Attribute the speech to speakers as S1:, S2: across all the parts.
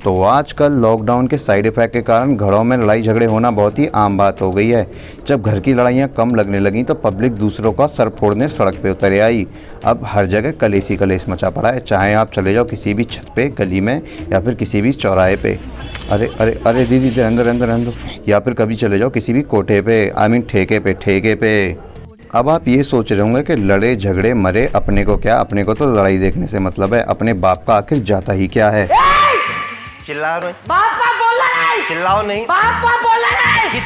S1: तो आजकल लॉकडाउन के साइड इफ़ेक्ट के कारण घरों में लड़ाई झगड़े होना बहुत ही आम बात हो गई है। जब घर की लड़ाइयाँ कम लगने लगीं तो पब्लिक दूसरों का सर फोड़ने सड़क पे उतर आई। अब हर जगह कलेश ही कलेश मचा पड़ा है, चाहे आप चले जाओ किसी भी छत पे, गली में या फिर किसी भी चौराहे पे। अरे अरे अरे दीदी अंदर अंदर अंदर, या फिर कभी चले जाओ किसी भी कोठे पे, ठेके पे। अब आप ये सोच रहे होंगे कि लड़े झगड़े मरे अपने को क्या, अपने को तो लड़ाई देखने से मतलब है, अपने बाप का आखिर जाता ही क्या है।
S2: चिल्ला रहे चिल्लाओ नहीं,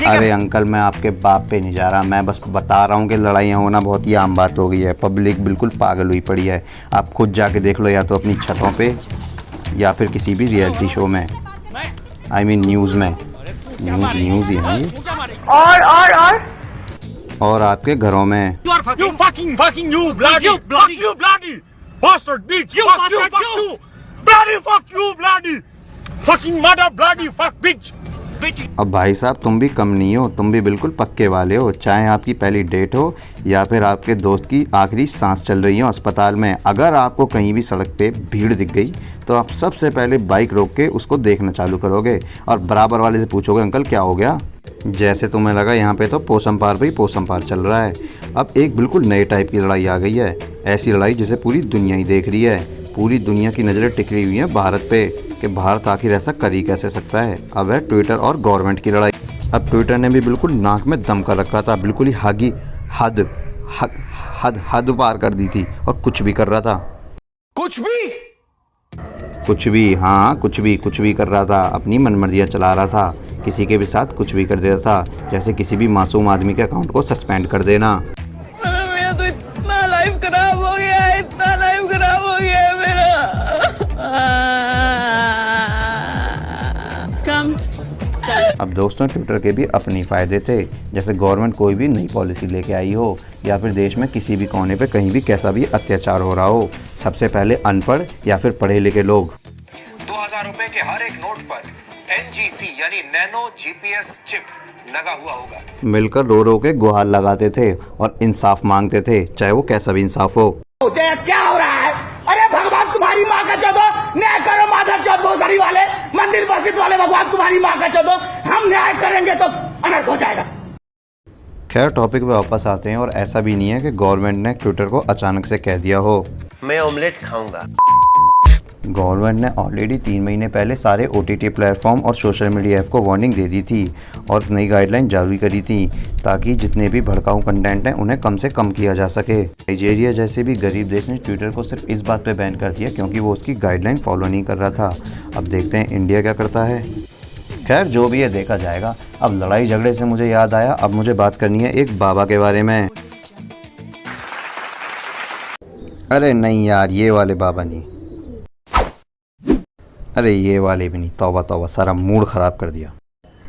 S1: अरे अंकल, मैं आपके बाप पे नहीं जा रहा, मैं बस बता रहा हूँ कि लड़ाइयाँ होना बहुत ही आम बात हो गई है। पब्लिक बिल्कुल पागल हुई पड़ी है। आप खुद जाके देख लो, या तो अपनी छतों पे या फिर किसी भी रियलिटी शो में, न्यूज़ में, न्यूज़ ही है ये, और आपके घरों में। अब भाई साहब, तुम भी कम नहीं हो, तुम भी बिल्कुल पक्के वाले हो। चाहे आपकी पहली डेट हो या फिर आपके दोस्त की आखिरी सांस चल रही हो अस्पताल में, अगर आपको कहीं भी सड़क पे भीड़ दिख गई तो आप सबसे पहले बाइक रोक के उसको देखना चालू करोगे और बराबर वाले से पूछोगे, अंकल क्या हो गया। जैसे तुम्हें लगा यहाँ पे तो पोसम पार पे ही पोसम पार चल रहा है। अब एक बिल्कुल नए टाइप की लड़ाई आ गई है, ऐसी लड़ाई जिसे पूरी दुनिया ही देख रही है। पूरी दुनिया की नज़रें टिकी हुई हैं भारत पे कि भारत आखिर ऐसा कर ही कैसे सकता है। अब है ट्विटर और गवर्नमेंट की लड़ाई। अब ट्विटर ने भी बिल्कुल नाक में दम कर रखा था, बिल्कुल ही हद पार कर दी थी और कुछ भी कर रहा था। कुछ भी कर रहा था, अपनी मनमर्जियाँ चला रहा था, किसी के भी साथ कुछ भी कर दे रहा था, जैसे किसी भी मासूम आदमी के अकाउंट को सस्पेंड कर देना।
S3: मेरा तो इतना लाइफ खराब हो गया है, इतना लाइफ खराब हो गया है मेरा।
S1: अब दोस्तों, ट्विटर के भी अपने फ़ायदे थे। जैसे गवर्नमेंट कोई भी नई पॉलिसी लेके आई हो या फिर देश में किसी भी कोने पे कहीं भी कैसा भी अत्याचार हो रहा हो, सबसे पहले अनपढ़ या फिर पढ़े लिखे लोग
S4: 2000 रुपए के हर एक नोट पर NGC यानी नैनो GPS चिप लगा हुआ होगा।
S1: मिलकर रो रो के गुहार लगाते थे और इंसाफ मांगते थे, चाहे वो कैसा भी इंसाफ हो।
S5: क्या हो रहा है? अरे भगवान तुम्हारी माँ का चौदो, न्याय करो माधव चौथ भोसड़ी वाले, मंदिर मस्जिद वाले, भगवान तुम्हारी माँ का चौदो, हम न्याय करेंगे तो अनर्थ हो जाएगा।
S1: खैर, टॉपिक पे वापस आते हैं। और ऐसा भी नहीं है कि गवर्नमेंट ने ट्विटर को अचानक से कह दिया हो
S2: मैं ऑमलेट खाऊंगा।
S1: गवर्नमेंट ने ऑलरेडी 3 महीने पहले सारे OTT प्लेटफॉर्म और सोशल मीडिया ऐप को वार्निंग दे दी थी और नई गाइडलाइन जारी करी थी, ताकि जितने भी भड़काऊ कंटेंट हैं उन्हें कम से कम किया जा सके। नाइजीरिया जैसे भी गरीब देश ने ट्विटर को सिर्फ इस बात पे बैन कर दिया क्योंकि वो उसकी गाइडलाइन फॉलो नहीं कर रहा था। अब देखते हैं इंडिया क्या करता है। खैर, जो भी है देखा जाएगा। अब लड़ाई झगड़े से मुझे याद आया, अब मुझे बात करनी है एक बाबा के बारे में। अरे नहीं यार, ये वाले बाबा नहीं, अरे ये वाले भी नहीं, तौबा तौबा, सारा मूड ख़राब कर दिया।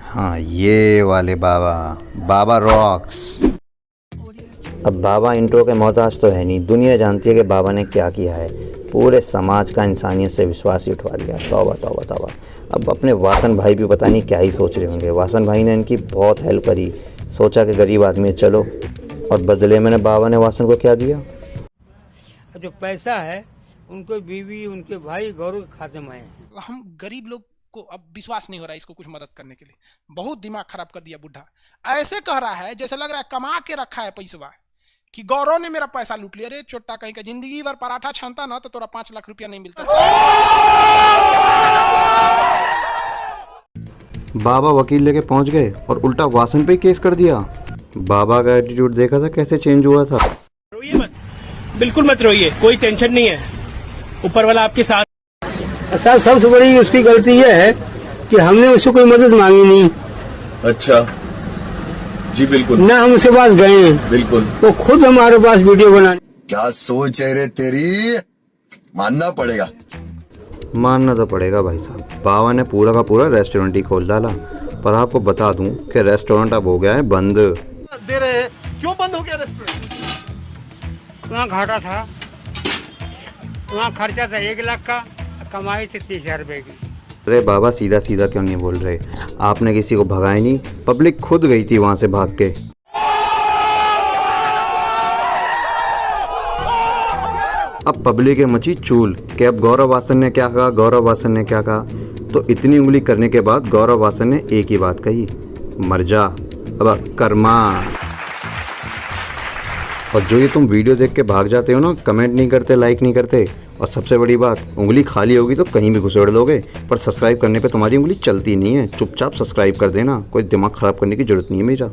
S1: हाँ, ये वाले बाबा रॉक्स। अब बाबा इंट्रो के मोहताज तो है नहीं, दुनिया जानती है कि बाबा ने क्या किया है। पूरे समाज का इंसानियत से विश्वास ही उठवा लिया। तौबा तौबा तौबा। अब अपने वासन भाई भी पता नहीं क्या ही सोच रहे होंगे। वासन भाई ने इनकी बहुत हेल्प करी, सोचा कि गरीब आदमी चलो, और बदले में बाबा ने वासन को क्या दिया?
S6: जो पैसा है उनको बीवी, उनके भाई गौरव के खाते में है।
S7: हम गरीब लोग को अब विश्वास नहीं हो रहा है इसको कुछ मदद करने के लिए। बहुत दिमाग खराब कर दिया बुढ़ा। ऐसे कह रहा है जैसे लग रहा है कमा के रखा है पैसा, कि गौरव ने मेरा पैसा लूट लिया। अरे छोटा कहीं का, जिंदगी भर पराठा छानता ना तो तोरा 5 लाख रुपया नहीं मिलता।
S1: बाबा वकील लेके पहुंच गए और उल्टा वासन पे केस कर दिया। बाबा का एटीट्यूड देखा था कैसे चेंज हुआ था।
S8: रोइए मत, बिल्कुल मत रोइए, कोई टेंशन नहीं है, ऊपर वाला आपके साथ।
S6: सर, सबसे बड़ी उसकी गलती ये है कि हमने उससे कोई मदद मांगी नहीं।
S9: अच्छा जी, बिल्कुल
S6: ना हम उसके पास गए,
S9: बिल्कुल,
S6: वो खुद हमारे पास वीडियो बना।
S10: क्या सोच है रे तेरी, मानना पड़ेगा।
S1: मानना तो पड़ेगा भाई साहब। बाबा ने पूरा का पूरा रेस्टोरेंट ही खोल डाला। पर आपको बता दूं कि रेस्टोरेंट अब हो गया है बंद।
S5: दे रहे हैं, क्यों बंद हो गया रेस्टोरेंट?
S6: वहाँ घाटा था, वहाँ खर्चा था 1 लाख का, कमाई थी 30,000 रुपए की।
S1: अरे बाबा, सीधा सीधा क्यों नहीं बोल रहे? आपने किसी को भगाया नहीं, पब्लिक खुद गई थी वहां से भाग के। अब पब्लिक है मची चूल कि अब गौरव वासन ने क्या कहा, गौरव वासन ने क्या कहा। तो इतनी उंगली करने के बाद गौरव वासन ने एक ही बात कही, मर जा अब कर्मा। और जो ये तुम वीडियो देख के भाग जाते हो ना, कमेंट नहीं करते, लाइक नहीं करते, और सबसे बड़ी बात, उंगली खाली होगी तो कहीं भी घुसेड़ लोगे, पर सब्सक्राइब करने पे तुम्हारी उंगली चलती नहीं है। चुपचाप सब्सक्राइब कर देना, कोई दिमाग ख़राब करने की ज़रूरत नहीं है मेरा।